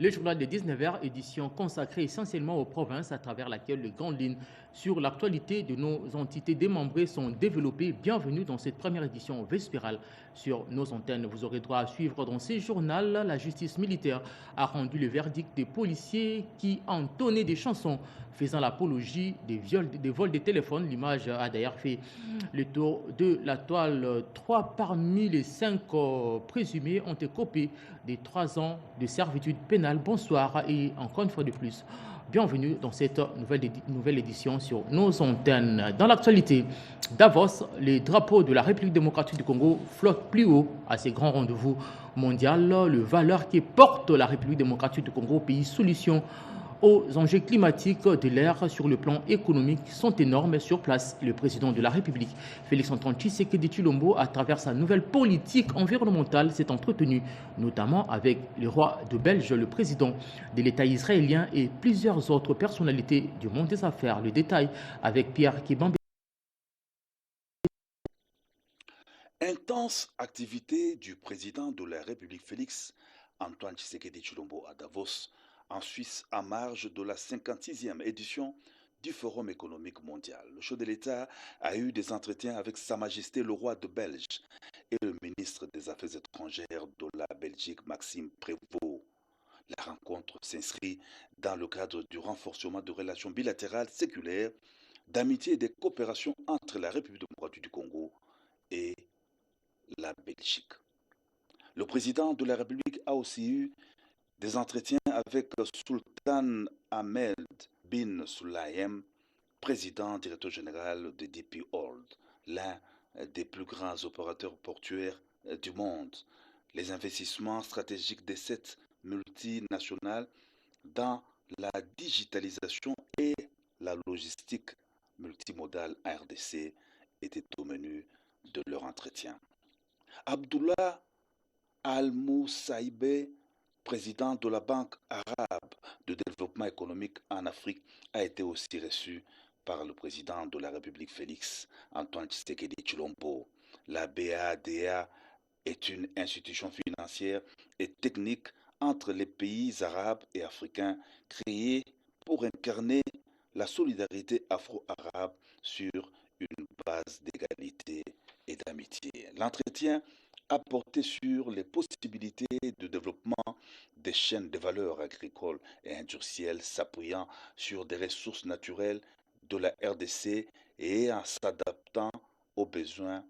Le journal de 19h, édition consacrée essentiellement aux provinces à travers laquelle les grandes lignes sur l'actualité de nos entités démembrées sont développées. Bienvenue dans cette première édition vespérale sur nos antennes. Vous aurez droit à suivre dans ces journaux. La justice militaire a rendu le verdict des policiers qui entonnaient des chansons faisant l'apologie des vols des téléphones. L'image a d'ailleurs fait le tour de la toile. 3 parmi les 5 présumés ont écopé des 3 ans de servitude pénale. Bonsoir et encore une fois de plus, bienvenue dans cette nouvelle édition sur nos antennes. Dans l'actualité, Davos, les drapeaux de la République démocratique du Congo flottent plus haut à ces grands rendez-vous mondiaux. Le valeur qui porte la République démocratique du Congo, pays solution aux enjeux climatiques de l'ère sur le plan économique sont énormes sur place. Le président de la République, Félix-Antoine Tshisekedi Tshilombo, à travers sa nouvelle politique environnementale, s'est entretenu notamment avec le roi de Belge, le président de l'État israélien et plusieurs autres personnalités du monde des affaires. Le détail avec Pierre Kibambe. Intense activité du président de la République Félix Antoine Tshisekedi Tshilombo à Davos, en Suisse, en marge de la 56e édition du Forum économique mondial. Le chef de l'État a eu des entretiens avec Sa Majesté le roi de Belge et le ministre des Affaires étrangères de la Belgique, Maxime Prévost. La rencontre s'inscrit dans le cadre du renforcement de relations bilatérales séculaires, d'amitié et de coopération entre la République démocratique du Congo et la Belgique. Le président de la République a aussi eu des entretiens avec Sultan Ahmed bin Sulayem, président directeur général de DP World, l'un des plus grands opérateurs portuaires du monde. Les investissements stratégiques de cette multinationale dans la digitalisation et la logistique multimodale en RDC étaient au menu de leur entretien. Abdullah Al-Moussaïbe, président de la Banque arabe de développement économique en Afrique, a été aussi reçu par le président de la République Félix Antoine Tshisekedi Tshilombo. La BADA est une institution financière et technique entre les pays arabes et africains créée pour incarner la solidarité afro-arabe sur une base d'égalité et d'amitié. L'entretien a porté sur les possibilités de développement des chaînes de valeur agricoles et industrielles s'appuyant sur des ressources naturelles de la RDC et en s'adaptant aux besoins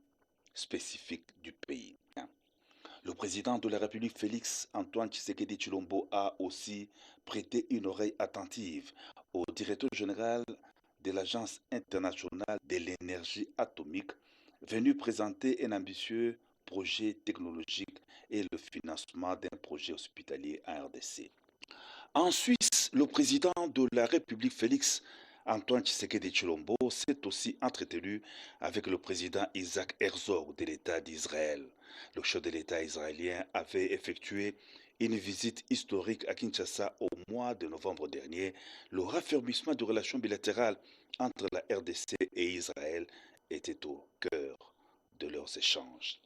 spécifiques du pays. Le président de la République, Félix Antoine Tshisekedi Tshilombo, a aussi prêté une oreille attentive au directeur général de l'Agence internationale de l'énergie atomique, venu présenter un ambitieux projet technologique et le financement d'un projet hospitalier en RDC. En Suisse, le président de la République, Félix Antoine Tshisekedi Tshilombo, s'est aussi entretenu avec le président Isaac Herzog de l'État d'Israël. Le chef de l'État israélien avait effectué une visite historique à Kinshasa au mois de novembre dernier. Le raffermissement de relations bilatérales entre la RDC et Israël était au cœur de leurs échanges.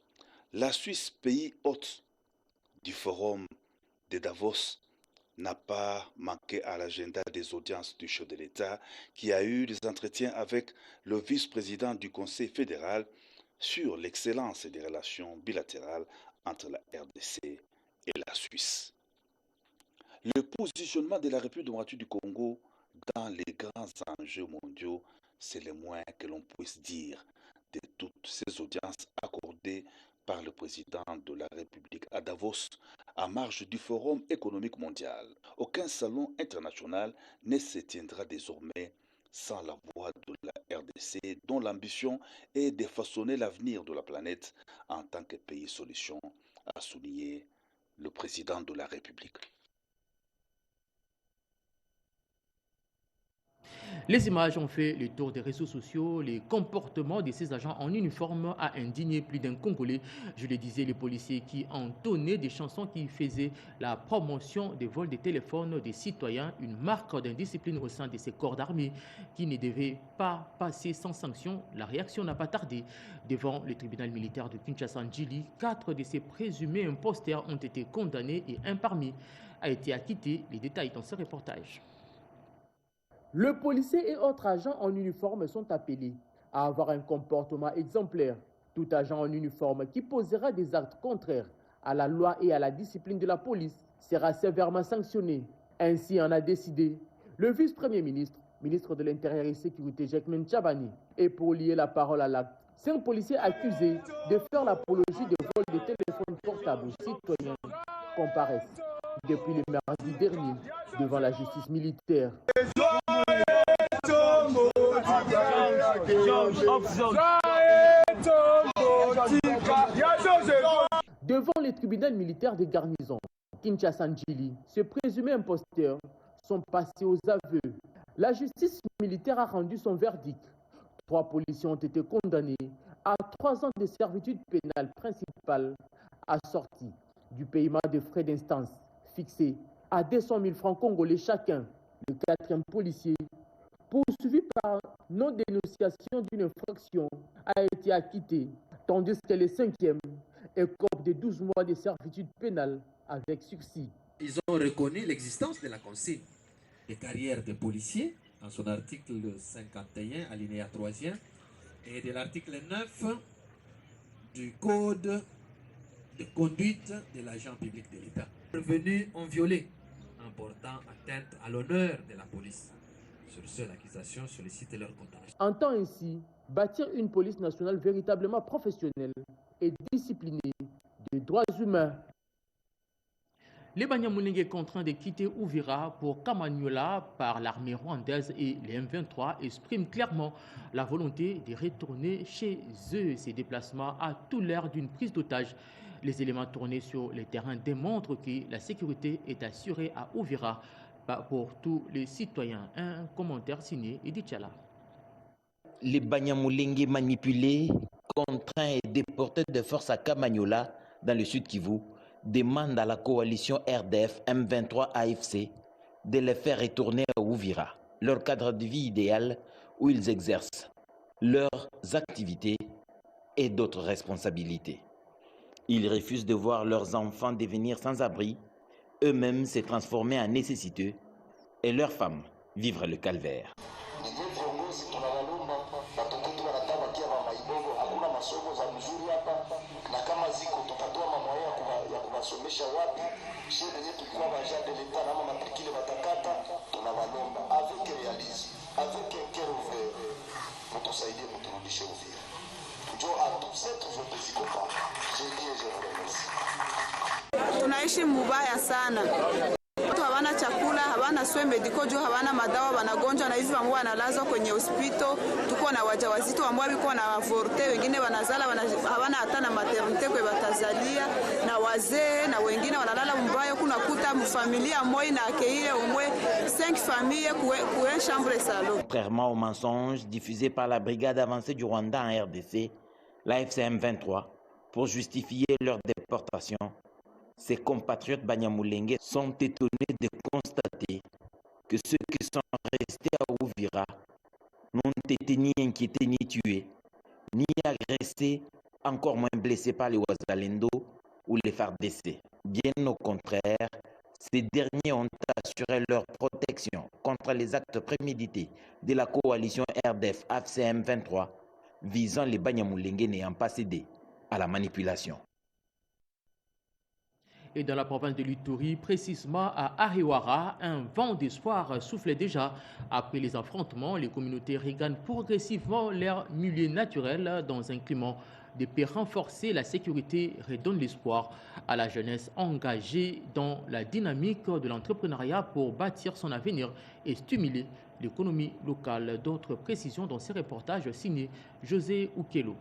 La Suisse, pays hôte du forum de Davos, n'a pas manqué à l'agenda des audiences du chef de l'État qui a eu des entretiens avec le vice-président du Conseil fédéral sur l'excellence des relations bilatérales entre la RDC et la Suisse. Le positionnement de la République démocratique du Congo dans les grands enjeux mondiaux, c'est le moins que l'on puisse dire de toutes ces audiences accordées par le président de la République à Davos, à marge du Forum économique mondial. Aucun salon international ne se tiendra désormais sans la voix de la RDC, dont l'ambition est de façonner l'avenir de la planète en tant que pays solution, a souligné le président de la République. Les images ont fait le tour des réseaux sociaux. Les comportements de ces agents en uniforme a indigné plus d'un Congolais. Je le disais, les policiers qui entonnaient des chansons qui faisaient la promotion des vols des téléphones des citoyens, une marque d'indiscipline au sein de ces corps d'armée qui ne devaient pas passer sans sanction. La réaction n'a pas tardé. Devant le tribunal militaire de Kinshasa-Njili, 4 de ces présumés imposteurs ont été condamnés et un parmi a été acquitté. Les détails dans ce reportage. Le policier et autres agents en uniforme sont appelés à avoir un comportement exemplaire. Tout agent en uniforme qui posera des actes contraires à la loi et à la discipline de la police sera sévèrement sanctionné. Ainsi en a décidé le vice-premier ministre, ministre de l'Intérieur et Sécurité, Jacquemin Tchabani. Et pour lier la parole à l'acte, 5 policiers accusés de faire l'apologie de vol de téléphones portables aux citoyens comparaissent depuis le mardi dernier devant la justice militaire. Devant les tribunaux militaires de garnison, Kinshasa-Njili, ce présumé imposteur sont passés aux aveux. La justice militaire a rendu son verdict. 3 policiers ont été condamnés à 3 ans de servitude pénale principale assortie du paiement de frais d'instance fixés à 200 000 francs congolais chacun. Le 4e policier, poursuivi par non-dénonciation d'une infraction, a été acquitté, tandis que le 5e écope de 12 mois de servitude pénale avec sursis. Ils ont reconnu l'existence de la consigne des carrières des policiers en son article 51, alinéa 3e, et de l'article 9 du Code de conduite de l'agent public de l'État. Les revenus ont violé en portant atteinte à l'honneur de la police. Sur ce, l'accusation sollicite leur condamnation. Entend ainsi bâtir une police nationale véritablement professionnelle et disciplinée des droits humains. Les Banyamulenge contraints de quitter Uvira pour Kamanyola par l'armée rwandaise et les M23 expriment clairement la volonté de retourner chez eux. Ces déplacements a tout l'air d'une prise d'otage. Les éléments tournés sur les terrains démontrent que la sécurité est assurée à Uvira pour tous les citoyens. Un commentaire signé Edith Chala. Les Banyamulenge manipulés, contraints et déportés de force à Kamanyola, dans le sud Kivu, demandent à la coalition RDF M23 AFC de les faire retourner à Uvira, leur cadre de vie idéal où ils exercent leurs activités et d'autres responsabilités. Ils refusent de voir leurs enfants devenir sans abri, eux-mêmes se transformer en nécessiteux et leurs femmes vivre le calvaire. Tunaishi mubaya sana. Watu hawana chakula, hawana soins medicaux, juu hawana madawa, wanagonjwa na hivi ambao wanalazwa kwenye hospital. Tuko na wajawazito ambao wiko na avorte, wengine wanazala hawana hata na maternité kwa batazalia, na wazee na wengine wanalala mbaya. Kuna kuta familia moja na accueillir au moins 5 familles pour une chambre et salon. Contrairement aux mensonges diffusés par la brigade avancée du Rwanda en RDC, la FCM 23, pour justifier leur déportation, ces compatriotes Banyamulenge sont étonnés de constater que ceux qui sont restés à Uvira n'ont été ni inquiétés ni tués, ni agressés, encore moins blessés par les Wazalendo ou les FARDC. Bien au contraire, ces derniers ont assuré leur protection contre les actes prémédités de la coalition RDF AFCM 23 visant les Banyamulenge n'ayant pas cédé à la manipulation. Et dans la province de l'Ituri, précisément à Ariwara, un vent d'espoir soufflait déjà. Après les affrontements, les communautés regagnent progressivement leur milieu naturel dans un climat de paix renforcé. La sécurité redonne l'espoir à la jeunesse engagée dans la dynamique de l'entrepreneuriat pour bâtir son avenir et stimuler l'économie locale. D'autres précisions dans ces reportages signés José Ukelo.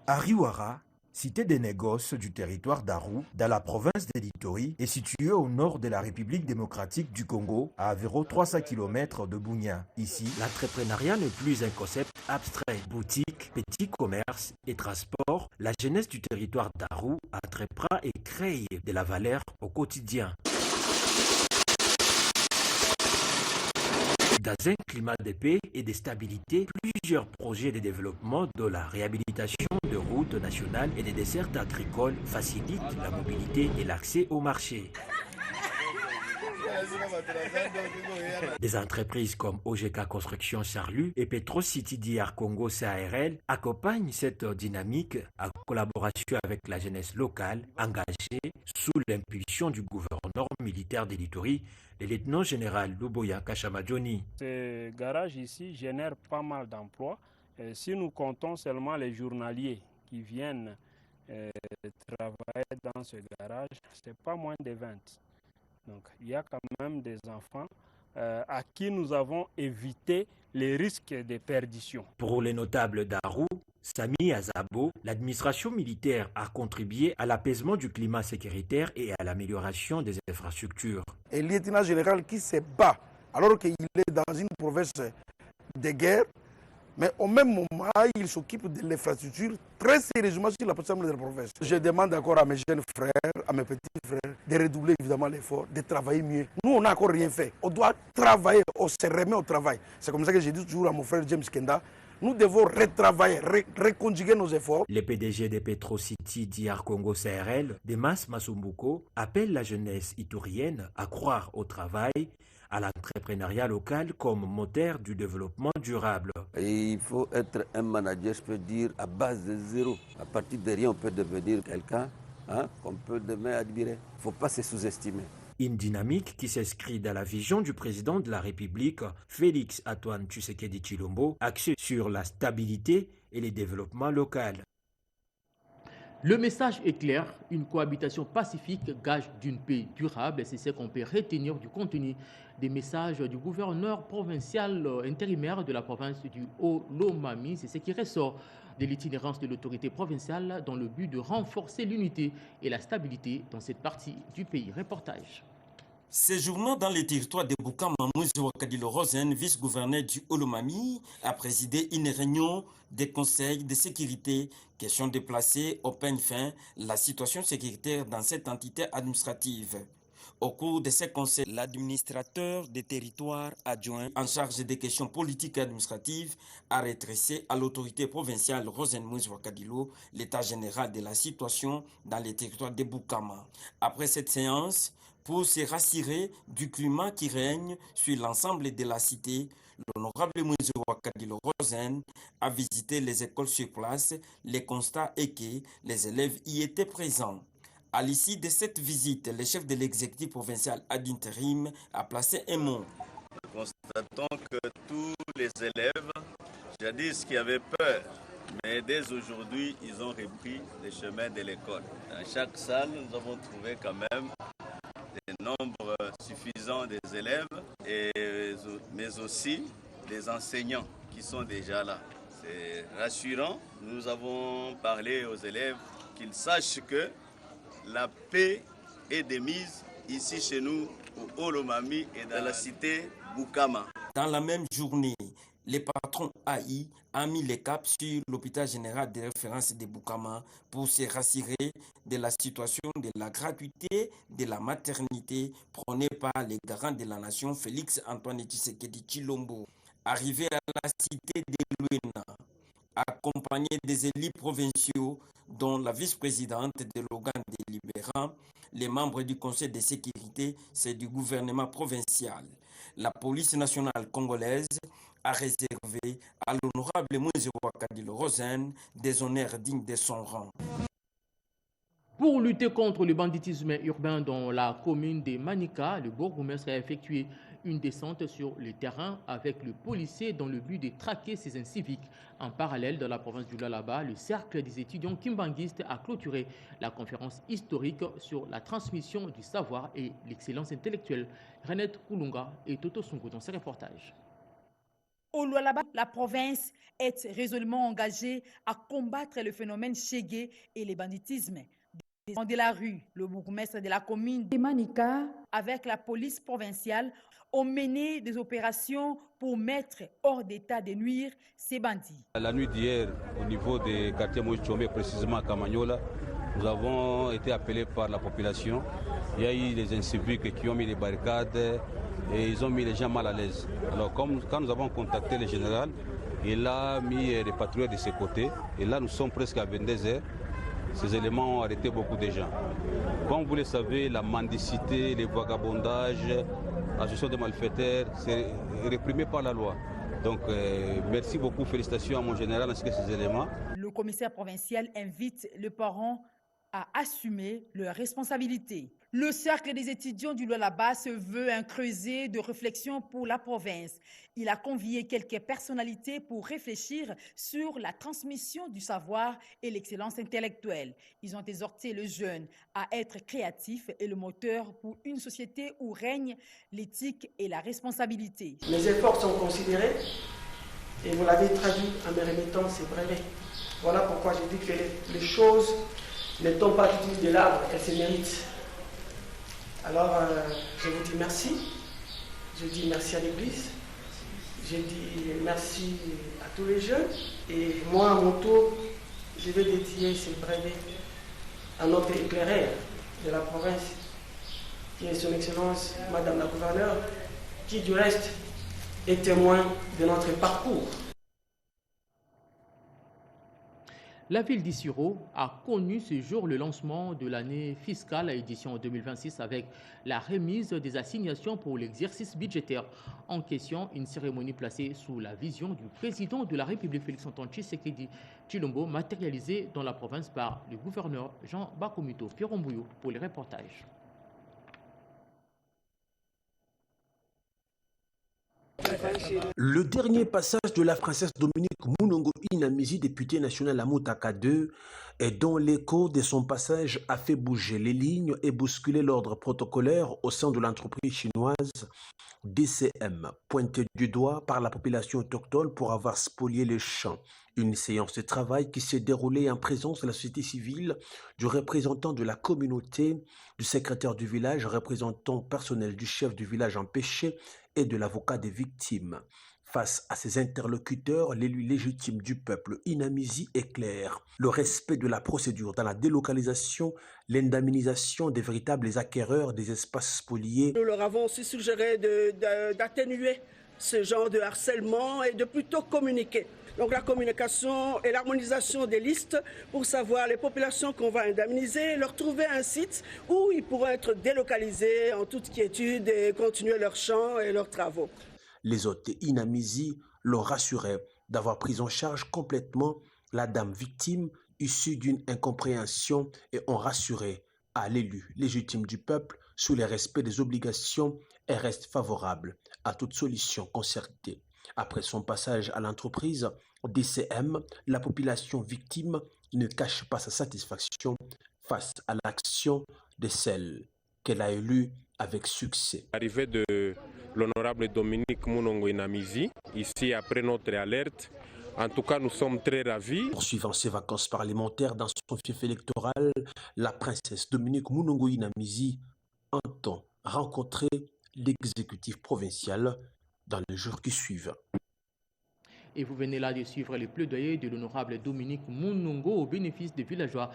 Ariwara, cité des négoces du territoire d'Aru, dans la province de l'Ituri, est située au nord de la République démocratique du Congo, à environ 300 km de Bunia. Ici, l'entrepreneuriat n'est plus un concept abstrait. Boutique, petit commerce et transport, la jeunesse du territoire d'Aru entreprend et crée de la valeur au quotidien. Dans un climat de paix et de stabilité, plusieurs projets de développement de la réhabilitation de routes nationales et des dessertes agricoles facilitent la mobilité et l'accès au marché. Des entreprises comme OGK Construction Charlu et Petro City DR Congo CARL accompagnent cette dynamique en collaboration avec la jeunesse locale engagée sous l'impulsion du gouverneur militaire de l'Ituri, le lieutenant-général Luboya Kashamadjoni. Ce garage ici génère pas mal d'emplois. Si nous comptons seulement les journaliers qui viennent travailler dans ce garage, c'est pas moins de 20. Donc il y a quand même des enfants à qui nous avons évité les risques de perdition. Pour les notables d'Arou, Sami Azabo, l'administration militaire a contribué à l'apaisement du climat sécuritaire et à l'amélioration des infrastructures. Et le lieutenant général qui se bat alors qu'il est dans une province de guerre, mais au même moment, il s'occupe de l'infrastructure très sérieusement sur la possibilité de la province. Je demande encore à mes jeunes frères, à mes petits frères, de redoubler évidemment l'effort, de travailler mieux. Nous, on n'a encore rien fait. On doit travailler, on se remet au travail. C'est comme ça que j'ai dit toujours à mon frère James Kenda, nous devons retravailler, reconjuguer nos efforts. Le PDG de Petro City DR Congo CRL, Demas Masumbuko, appelle la jeunesse iturienne à croire au travail, à l'entrepreneuriat local comme moteur du développement durable. Et il faut être un manager, je peux dire, à base de zéro. À partir de rien, on peut devenir quelqu'un qu'on peut demain admirer. Il ne faut pas se sous-estimer. Une dynamique qui s'inscrit dans la vision du président de la République, Félix Antoine Tshisekedi Tshilombo, axée sur la stabilité et le développement local. Le message est clair, une cohabitation pacifique gage d'une paix durable. C'est ce qu'on peut retenir du contenu des messages du gouverneur provincial intérimaire de la province du Haut-Lomami. C'est ce qui ressort de l'itinérance de l'autorité provinciale dans le but de renforcer l'unité et la stabilité dans cette partie du pays. Reportage. Séjournant dans les territoires de Boukama, Mouzi Wakadilo Rosen, vice-gouverneur du Haut-Lomami, a présidé une réunion des conseils de sécurité. Question de placer au peigne fin la situation sécuritaire dans cette entité administrative. Au cours de ces conseils, l'administrateur des territoires adjoint en charge des questions politiques et administratives a redressé à l'autorité provinciale Rosen Mouzi Wakadilo l'état général de la situation dans les territoires de Boukama. Après cette séance, pour se rassurer du climat qui règne sur l'ensemble de la cité, l'honorable Mouzi Wakadilo Rosen a visité les écoles sur place. Le constat est que les élèves y étaient présents. À l'issue de cette visite, le chef de l'exécutif provincial ad intérim a placé un mot. Nous constatons que tous les élèves, jadis qui avaient peur, mais dès aujourd'hui, ils ont repris le chemin de l'école. Dans chaque salle, nous avons trouvé quand même des nombres suffisants des élèves, mais aussi des enseignants qui sont déjà là. C'est rassurant. Nous avons parlé aux élèves qu'ils sachent que la paix est démise ici chez nous au Haut-Lomami et dans la cité Boukama. Dans la même journée, les patrons AI a mis le cap sur l'hôpital général de référence de Boukama pour se rassurer de la situation de la gratuité de la maternité prônée par les garants de la nation Félix Antoine Tshisekedi Tshilombo. Arrivé à la cité de Luena, accompagné des élus provinciaux dont la vice-présidente de l'organe délibérant, les membres du conseil de sécurité, c'est du gouvernement provincial. La police nationale congolaise a réservé à l'honorable Mouzi Wakadilo Rosen des honneurs dignes de son rang. Pour lutter contre le banditisme urbain dans la commune de Manika, le bourgmestre a effectué une descente sur le terrain avec le policier dans le but de traquer ces inciviques. En parallèle, dans la province du Lualaba, le cercle des étudiants kimbanguistes a clôturé la conférence historique sur la transmission du savoir et l'excellence intellectuelle. Renette Koulunga et Toto Sungo dans ces reportages. Au Lualaba, la province est résolument engagée à combattre le phénomène chégué et le banditisme. De la rue, le bourgmestre de la commune de Manika, avec la police provinciale, ont mené des opérations pour mettre hors d'état de nuire ces bandits. La nuit d'hier, au niveau des quartiers Moïse Tchomé, précisément à Kamagnola, nous avons été appelés par la population. Il y a eu des inciviques qui ont mis des barricades et ils ont mis les gens mal à l'aise. Alors quand nous avons contacté le général, il a mis des patrouilleurs de ses côtés et là nous sommes presque à 22 heures. Ces éléments ont arrêté beaucoup de gens. Comme vous le savez, la mendicité, les vagabondages, la gestion des malfaiteurs, c'est réprimé par la loi. Donc, merci beaucoup, félicitations à mon général ainsi que ces éléments. Le commissaire provincial invite les parents à assumer leurs responsabilités. Le cercle des étudiants du Lualaba se veut un creuset de réflexion pour la province. Il a convié quelques personnalités pour réfléchir sur la transmission du savoir et l'excellence intellectuelle. Ils ont exhorté les jeunes à être créatifs et le moteur pour une société où règne l'éthique et la responsabilité. Les efforts sont considérés et vous l'avez traduit en me remettant ces brevets. Voilà pourquoi je dis que les choses ne tombent pas toutes de l'arbre, elles se méritent. Alors, je vous dis merci. Je dis merci à l'Église. Je dis merci à tous les jeunes. Et moi, à mon tour, je vais dédier ces brevets à notre éclaireur de la province, qui est Son Excellence, Madame la Gouverneure, qui du reste est témoin de notre parcours. La ville d'Issiro a connu ce jour le lancement de l'année fiscale à édition 2026 avec la remise des assignations pour l'exercice budgétaire. En question, une cérémonie placée sous la vision du président de la République Félix-Antoine Tshisekedi Tshilombo, matérialisée dans la province par le gouverneur Jean Bakomuto Pierre-Mbouyo pour les reportages. Le dernier passage de la princesse Dominique Munongo Inamizi, députée nationale à Moutaka 2, et dont l'écho de son passage a fait bouger les lignes et bousculer l'ordre protocolaire au sein de l'entreprise chinoise DCM, pointée du doigt par la population autochtone pour avoir spolié les champs. Une séance de travail qui s'est déroulée en présence de la société civile, du représentant de la communauté, du secrétaire du village, représentant personnel du chef du village empêché et de l'avocat des victimes. Face à ses interlocuteurs, l'élu légitime du peuple Inamizi est clair. Le respect de la procédure dans la délocalisation, l'indemnisation des véritables acquéreurs des espaces spoliés. Nous leur avons aussi suggéré d'atténuer ce genre de harcèlement et de plutôt communiquer. Donc la communication et l'harmonisation des listes pour savoir les populations qu'on va indemniser, leur trouver un site où ils pourront être délocalisés en toute quiétude et continuer leurs champs et leurs travaux. Les hôtes Inamizi l'ont rassuré d'avoir pris en charge complètement la dame victime issue d'une incompréhension et ont rassuré à l'élu légitime du peuple sous le respect des obligations et reste favorable à toute solution concertée. Après son passage à l'entreprise DCM, la population victime ne cache pas sa satisfaction face à l'action de celle qu'elle a élue avec succès. L'arrivée de l'honorable Dominique Munongo Inamizi, ici après notre alerte, en tout cas nous sommes très ravis. Poursuivant ses vacances parlementaires dans son fief électoral, la princesse Dominique Munongo Inamizi entend rencontrer l'exécutif provincial dans les jours qui suivent. Et vous venez là de suivre les plaidoyers de l'honorable Dominique Munongo au bénéfice des villageois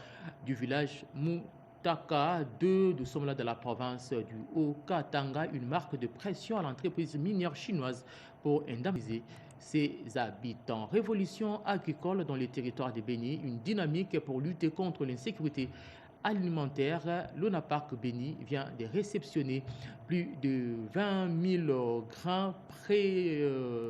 du village Moutaka 2. Nous sommes là dans la province du Haut-Katanga, une marque de pression à l'entreprise minière chinoise pour indemniser ses habitants. Révolution agricole dans les territoires de Béni, une dynamique pour lutter contre l'insécurité alimentaire. L'ONAPAC Béni vient de réceptionner plus de 20 000 grains pré-germés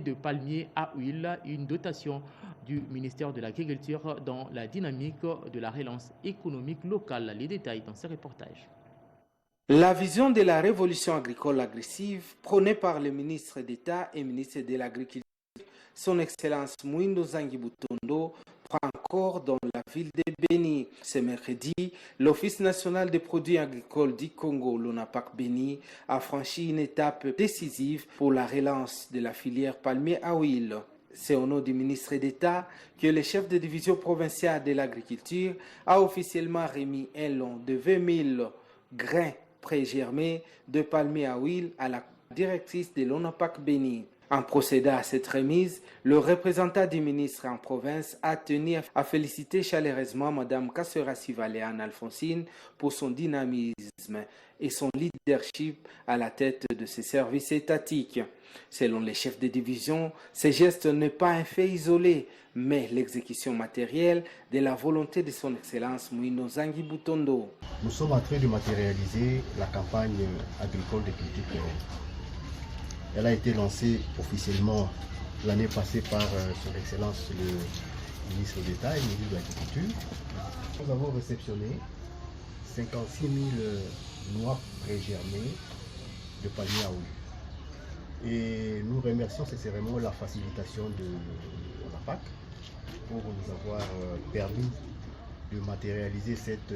de palmiers à huile, une dotation du ministère de l'Agriculture dans la dynamique de la relance économique locale. Les détails dans ce reportage. La vision de la révolution agricole agressive prônée par le ministre d'État et ministre de l'Agriculture, son Excellence Mwindo Zangi Butondo, prend encore dans la ville de Béni. Ce mercredi, l'Office national des produits agricoles du Congo, l'ONAPAC Béni, a franchi une étape décisive pour la relance de la filière palmier à huile. C'est au nom du ministre d'État que le chef de division provinciale de l'agriculture a officiellement remis un lot de 20 000 grains pré-germés de palmier à huile à la directrice de l'ONAPAC Béni. En procédant à cette remise, le représentant du ministre en province a tenu à féliciter chaleureusement Mme Kassera Sivaléane Alphonsine pour son dynamisme et son leadership à la tête de ses services étatiques. Selon les chefs de division, ce geste n'est pas un fait isolé, mais l'exécution matérielle de la volonté de son Excellence Mouino Zangi Butondo. Nous sommes en train de matérialiser la campagne agricole de culture pérennes. Elle a été lancée officiellement l'année passée par son Excellence le ministre d'État et le ministre de l'Agriculture. Nous avons réceptionné 56 000 noix prégermées de palmiers à huile. Et nous remercions sincèrement la facilitation de la PAC pour nous avoir permis de matérialiser cette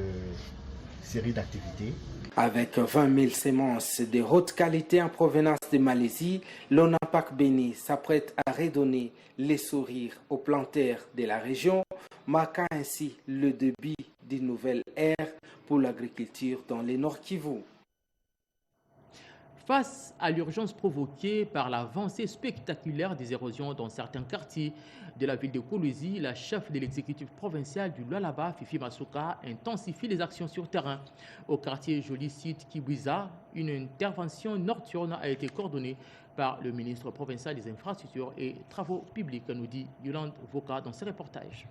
série d'activités. Avec 20 000 semences de haute qualité en provenance de Malaisie, l'ONAPAC Béni s'apprête à redonner les sourires aux planteurs de la région, marquant ainsi le début d'une nouvelle ère pour l'agriculture dans le Nord Kivu. Face à l'urgence provoquée par l'avancée spectaculaire des érosions dans certains quartiers de la ville de Kolwezi, la chef de l'exécutif provincial du Lualaba, Fifi Masuka, intensifie les actions sur terrain. Au quartier Joli Site Kibwiza, une intervention nocturne a été coordonnée par le ministre provincial des Infrastructures et Travaux publics, nous dit Yolande Voka dans ses reportages.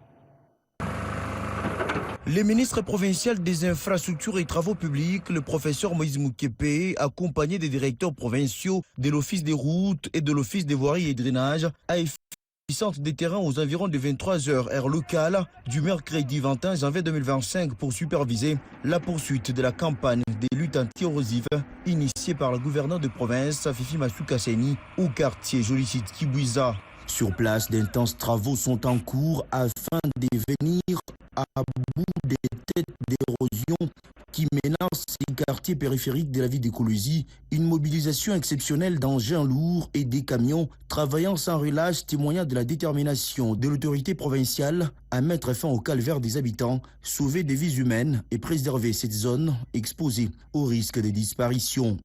Le ministre provincial des Infrastructures et Travaux publics, le professeur Moïse Moukepe, accompagné des directeurs provinciaux de l'Office des routes et de l'Office des voiries et drainage, a effectué une descente des terrains aux environs de 23h heure locale du mercredi 21 janvier 2025 pour superviser la poursuite de la campagne des luttes anti-érosives initiée par le gouverneur de province, Fifi Masuka Seni, au quartier Jolicite Kibwiza. Sur place, d'intenses travaux sont en cours afin de venir à bout des têtes d'érosion qui menacent ces quartiers périphériques de la ville de Kolwezi. Une mobilisation exceptionnelle d'engins lourds et des camions travaillant sans relâche témoignant de la détermination de l'autorité provinciale à mettre fin au calvaire des habitants, sauver des vies humaines et préserver cette zone exposée au risque de disparition.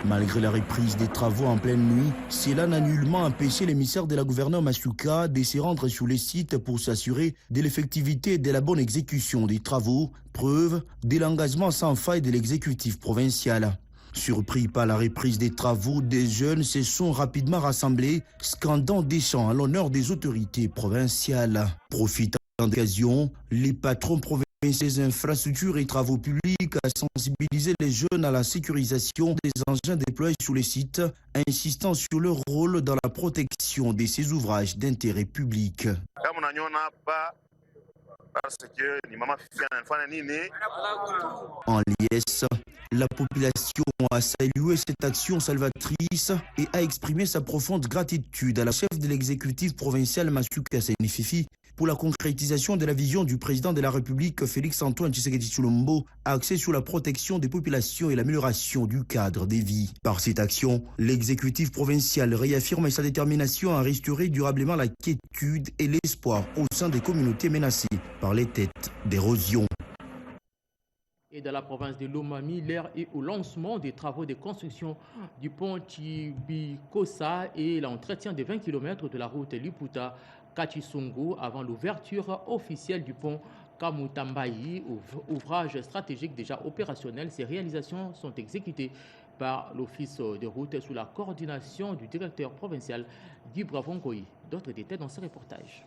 Malgré la reprise des travaux en pleine nuit, cela n'a nullement empêché l'émissaire de la gouverneure Masuka de se rendre sur les sites pour s'assurer de l'effectivité et de la bonne exécution des travaux, preuve de l'engagement sans faille de l'exécutif provincial. Surpris par la reprise des travaux, des jeunes se sont rapidement rassemblés, scandant des chants à l'honneur des autorités provinciales. Profitant de l'occasion, les patrons provinciaux des infrastructures et travaux publics a sensibilisé les jeunes à la sécurisation des engins déployés sur les sites, insistant sur leur rôle dans la protection de ces ouvrages d'intérêt public. En liesse, la population a salué cette action salvatrice et a exprimé sa profonde gratitude à la chef de l'exécutif provincial Masuka Seni Fifi pour la concrétisation de la vision du président de la République Félix-Antoine Tshisekedi Tshilombo axée sur la protection des populations et l'amélioration du cadre de vie. Par cette action, l'exécutif provincial réaffirme sa détermination à restaurer durablement la quiétude et l'espoir au sein des communautés menacées par les têtes d'érosion. Et dans la province de Lomami, l'heure est au lancement des travaux de construction du pont Chibikosa et l'entretien de 20 km de la route Liputa Kachisongo avant l'ouverture officielle du pont Kamutambayi, ouvrage stratégique déjà opérationnel. Ces réalisations sont exécutées par l'Office de route sous la coordination du directeur provincial Guy Bravongoï. D'autres détails dans ce reportage.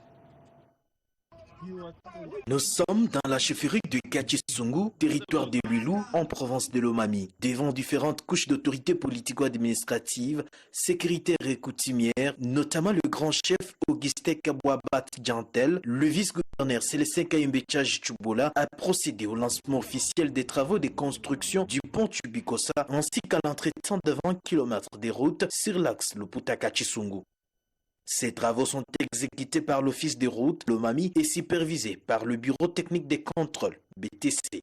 Nous sommes dans la chefferie de Kachisongo, territoire de Lulou, en province de Lomami. Devant différentes couches d'autorités politico-administratives, sécuritaires et coutumières, notamment le grand chef Augustin Kabouabat Djantel, le vice-gouverneur Célestin Kayembecha Chubola a procédé au lancement officiel des travaux de construction du pont Chubikosa ainsi qu'à l'entretien de 20 km des routes sur l'axe Luputa-Kachisongo. Ces travaux sont exécutés par l'Office des routes Lomami et supervisés par le Bureau technique des contrôles, BTC.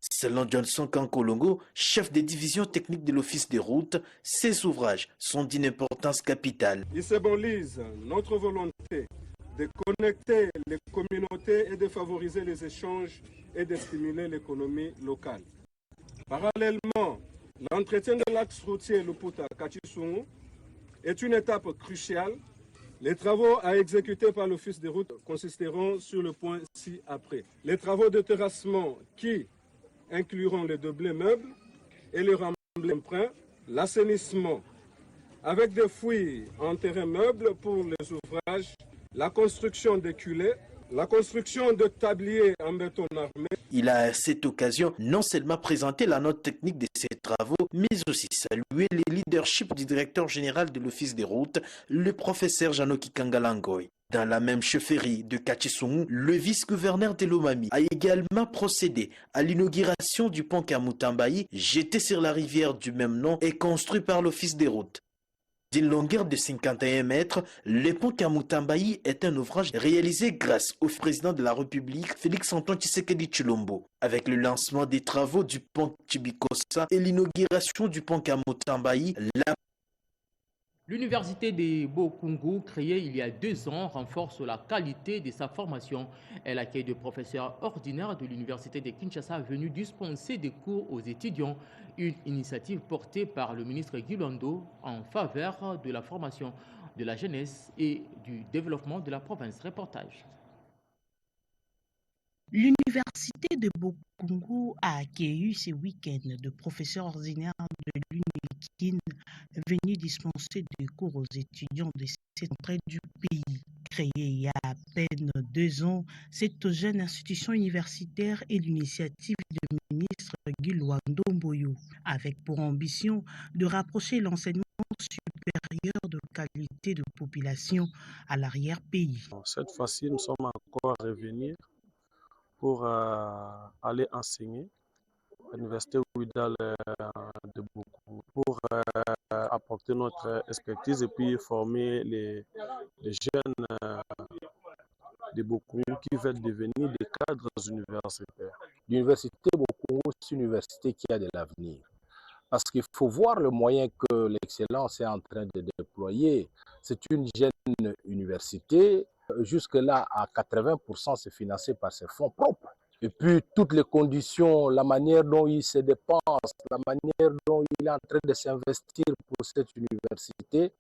Selon Johnson Kankolongo, chef des divisions techniques de l'Office des routes, ces ouvrages sont d'une importance capitale. Ils symbolisent notre volonté de connecter les communautés et de favoriser les échanges et de stimuler l'économie locale. Parallèlement, L'entretien de l'axe routier Luputa-Kachissungu est une étape cruciale. Les travaux à exécuter par l'Office des routes consisteront sur le point ci-après. Les travaux de terrassement qui incluront les doublés meubles et le remblai emprunt, l'assainissement avec des fouilles en terrain meuble pour les ouvrages, la construction des culées, la construction de tabliers en béton armé. Il a à cette occasion non seulement présenté la note technique de ses travaux, mais aussi salué le leadership du directeur général de l'Office des routes, le professeur Janoki Kangalangoy. Dans la même chefferie de Kachissungu, le vice-gouverneur de Lomami a également procédé à l'inauguration du pont Kamutambayi, jeté sur la rivière du même nom et construit par l'Office des routes. D'une longueur de 51 mètres, le pont Kamutambayi est un ouvrage réalisé grâce au président de la République, Félix-Antoine Tshisekedi Tshilombo. Avec le lancement des travaux du pont Tshibikosa et l'inauguration du pont Kamutambayi, L'université de Bokungu, créée il y a 2 ans, renforce la qualité de sa formation. Elle accueille des professeurs ordinaires de l'université de Kinshasa venus dispenser des cours aux étudiants. Une initiative portée par le ministre Guy Londo en faveur de la formation de la jeunesse et du développement de la province. Reportage. L'université de Bokungu a accueilli ce week-end de professeurs ordinaires de l'UNIKIN venus dispenser des cours aux étudiants de cette entrée du pays. Créée il y a à peine 2 ans, cette jeune institution universitaire est l'initiative du ministre Guy Londo Mboyo, avec pour ambition de rapprocher l'enseignement supérieur de qualité de population à l'arrière-pays. Cette fois-ci, nous sommes encore à revenir pour aller enseigner à l'université Ouidal de Bokungu, pour apporter notre expertise et puis former les jeunes de Bokungu qui veulent devenir des cadres universitaires. L'université Bokungu, c'est une université qui a de l'avenir. Parce qu'il faut voir le moyen que l'excellence est en train de déployer. C'est une jeune université. Jusque-là, à 80%, c'est financé par ses fonds propres. Et puis, toutes les conditions, la manière dont il se dépense, la manière dont il est en train de s'investir pour cette université,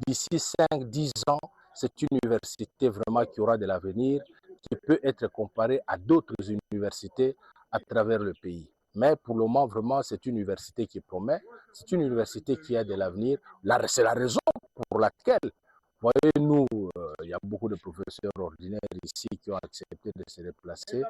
d'ici 5-10 ans, c'est une université vraiment qui aura de l'avenir, qui peut être comparée à d'autres universités à travers le pays. Mais pour le moment, vraiment, c'est une université qui promet, c'est une université qui a de l'avenir. C'est la raison pour laquelle, voyez-nous, il y a beaucoup de professeurs ordinaires ici qui ont accepté de se déplacer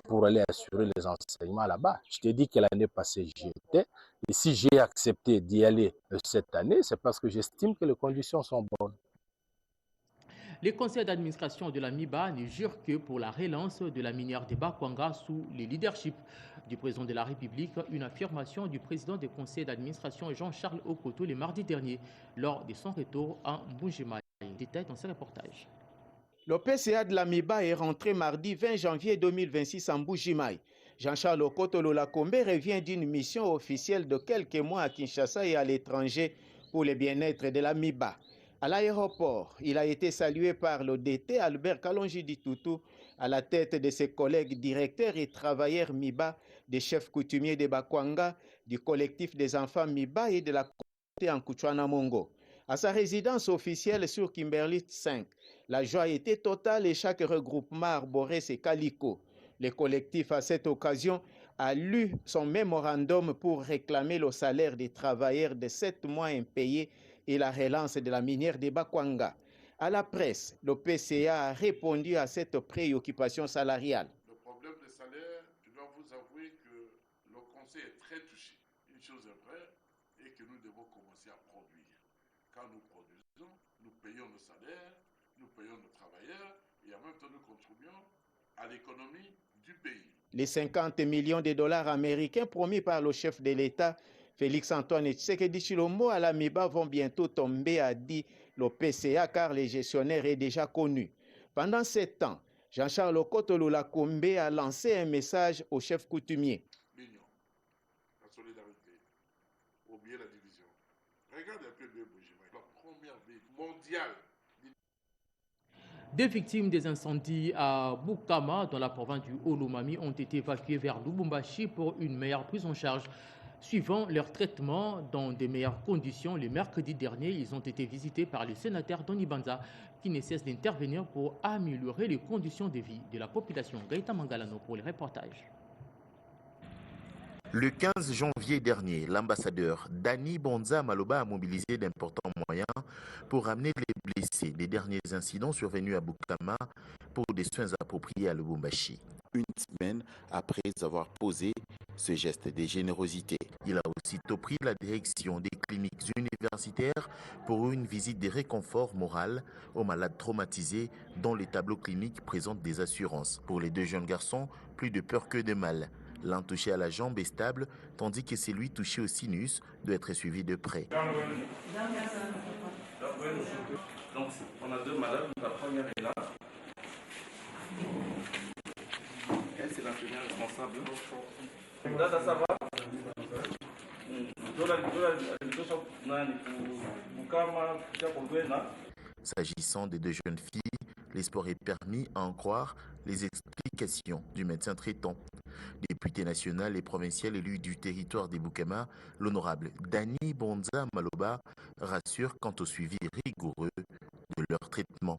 pour aller assurer les enseignements là-bas. Je t'ai dit que l'année passée, j'y étais. Et si j'ai accepté d'y aller cette année, c'est parce que j'estime que les conditions sont bonnes. Les conseils d'administration de la MIBA ne jurent que pour la relance de la minière de Bakwanga sous le leadership du président de la République, une affirmation du président du conseil d'administration Jean-Charles Okoto le mardi dernier lors de son retour en Mbujimai. Détail dans ce reportage. Le PCA de la MIBA est rentré mardi 20 janvier 2026 en Mbujimai. Jean-Charles Okoto Lolakombe revient d'une mission officielle de quelques mois à Kinshasa et à l'étranger pour le bien-être de la MIBA. À l'aéroport, il a été salué par le DT Albert Kalonji Ditutu à la tête de ses collègues directeurs et travailleurs MIBA, des chefs coutumiers de Bakwanga, du collectif des enfants MIBA et de la communauté en Kuchwana Mongo. À sa résidence officielle sur Kimberley 5, la joie était totale et chaque regroupement arborait ses calicots. Le collectif, à cette occasion, a lu son mémorandum pour réclamer le salaire des travailleurs de 7 mois impayés et la relance de la minière de Bakwanga. À la presse, le PCA a répondu à cette préoccupation salariale. Le problème des salaires, je dois vous avouer que le conseil est très touché. Une chose est vraie, et que nous devons commencer à produire. Quand nous produisons, nous payons nos salaires, nous payons nos travailleurs, et en même temps nous contribuons à l'économie du pays. Les 50 millions de dollars américains promis par le chef de l'État, Félix-Antoine Tshisekedi Tshilombo à la MIBA vont bientôt tomber, a dit le PCA, car le gestionnaire est déjà connu. Pendant 7 ans, Jean-Charles Okoto Lolakombe a lancé un message au chef coutumier. L'union, la solidarité, oublier la division. Regarde un peu Mbujimai, la première ville mondiale. Des victimes des incendies à Bukama, dans la province du Olomami, ont été évacuées vers Lubumbashi pour une meilleure prise en charge. suivant leur traitement dans de meilleures conditions. Le mercredi dernier, ils ont été visités par le sénateur Doni Banza qui ne cesse d'intervenir pour améliorer les conditions de vie de la population. Gaïta Mangalano pour les reportages. Le 15 janvier dernier, l'ambassadeur Dani Bonza Maloba a mobilisé d'importants moyens pour ramener les blessés des derniers incidents survenus à Bukama pour des soins appropriés à Lubumbashi. Une semaine après avoir posé ce geste de générosité. Il a aussitôt pris la direction des cliniques universitaires pour une visite de réconfort moral aux malades traumatisés dont les tableaux cliniques présentent des assurances. Pour les deux jeunes garçons, plus de peur que de mal. L'un touché à la jambe est stable, tandis que celui touché au sinus doit être suivi de près. Donc, on a deux malades. La première est là. Elle, c'est l'infirmière responsable. Là, ça va. S'agissant des deux jeunes filles, l'espoir est permis à en croire les explications du médecin traitant. Député national et provincial élu du territoire des Bukama, l'honorable Dani Bonza Maloba rassure quant au suivi rigoureux de leur traitement.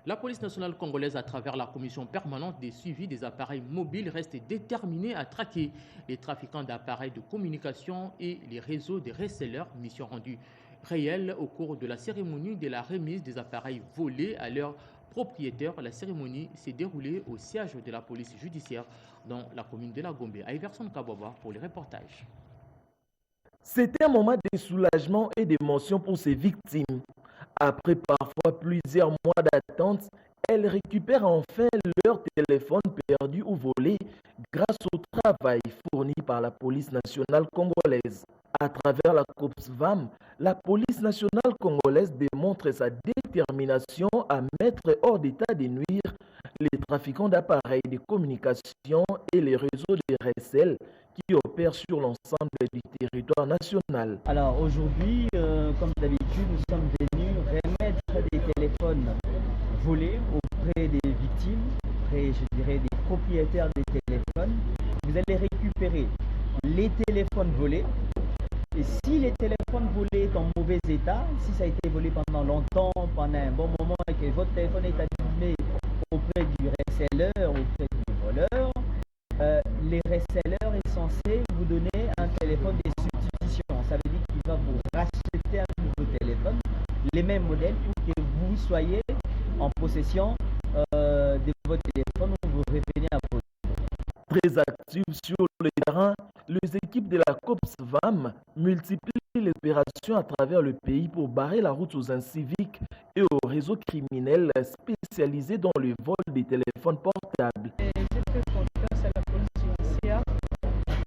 La police nationale congolaise, à travers la commission permanente des suivis des appareils mobiles, reste déterminée à traquer les trafiquants d'appareils de communication et les réseaux de resellers. Mission rendue réelle au cours de la cérémonie de la remise des appareils volés à leurs propriétaires. La cérémonie s'est déroulée au siège de la police judiciaire dans la commune de la Gombe. À Iverson Kaboba pour les reportages. C'était un moment de soulagement et d'émotion pour ces victimes. Après parfois plusieurs mois d'attente, elles récupèrent enfin leur téléphone perdu ou volé grâce au travail fourni par la police nationale congolaise. À travers la COPSVAM, la police nationale congolaise démontre sa détermination à mettre hors d'état de nuire les trafiquants d'appareils de communication et les réseaux de recel qui opèrent sur l'ensemble du territoire national. Alors aujourd'hui, comme d'habitude, nous sommes venus remettre des téléphones volés auprès des victimes, auprès, je dirais, des propriétaires des téléphones. Vous allez récupérer les téléphones volés. Et si les téléphones volés sont en mauvais état, si ça a été volé pendant longtemps, pendant un bon moment et que votre téléphone est abîmé auprès du reseller, auprès du voleur, les resellers est censé vous donner un téléphone de substitution. Ça veut dire qu'il va vous racheter un nouveau téléphone, les mêmes modèles, pour que vous soyez en possession de votre téléphone ou vous revenez à votre. Très actives sur le terrain, les équipes de la COPSVAM multiplient les opérations à travers le pays pour barrer la route aux inciviques et aux réseaux criminels spécialisés dans le vol des téléphones portables. J'ai fait confiance à la police judiciaire.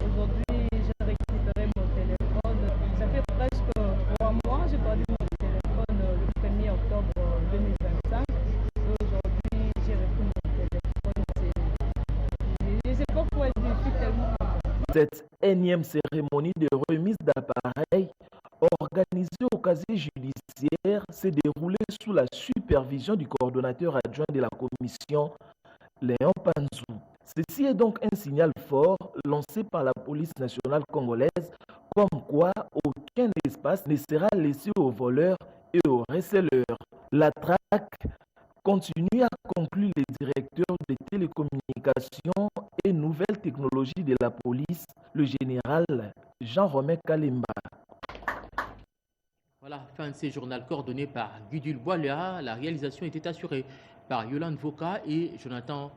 Aujourd'hui, j'ai récupéré mon téléphone. Ça fait presque 3 mois. J'ai perdu mon téléphone le 1er octobre 2025. Aujourd'hui, j'ai repris mon téléphone. Je ne sais pas pourquoi je suis tellement contente. Cette énième cérémonie de remise d'appareils organisée au casier judiciaire s'est déroulée sous la supervision du coordonnateur adjoint de la commission, Léon Panzou. Ceci est donc un signal fort lancé par la police nationale congolaise, comme quoi aucun espace ne sera laissé aux voleurs et aux resellers. La traque continue, à conclure les directeurs des télécommunications et nouvelles technologies de la police, le général Jean-Romain Kalemba. Voilà, fin de ces journaux coordonnés par Gudule Boiléa. La réalisation était assurée par Yolande Voka et Jonathan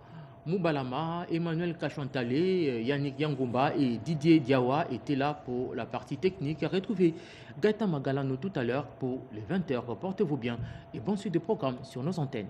Moubalama. Emmanuel Kachantale, Yannick Yangomba et Didier Diawa étaient là pour la partie technique. Retrouvez Gaëtan Magalano tout à l'heure pour les 20h. Portez-vous bien et bon suite de programme sur nos antennes.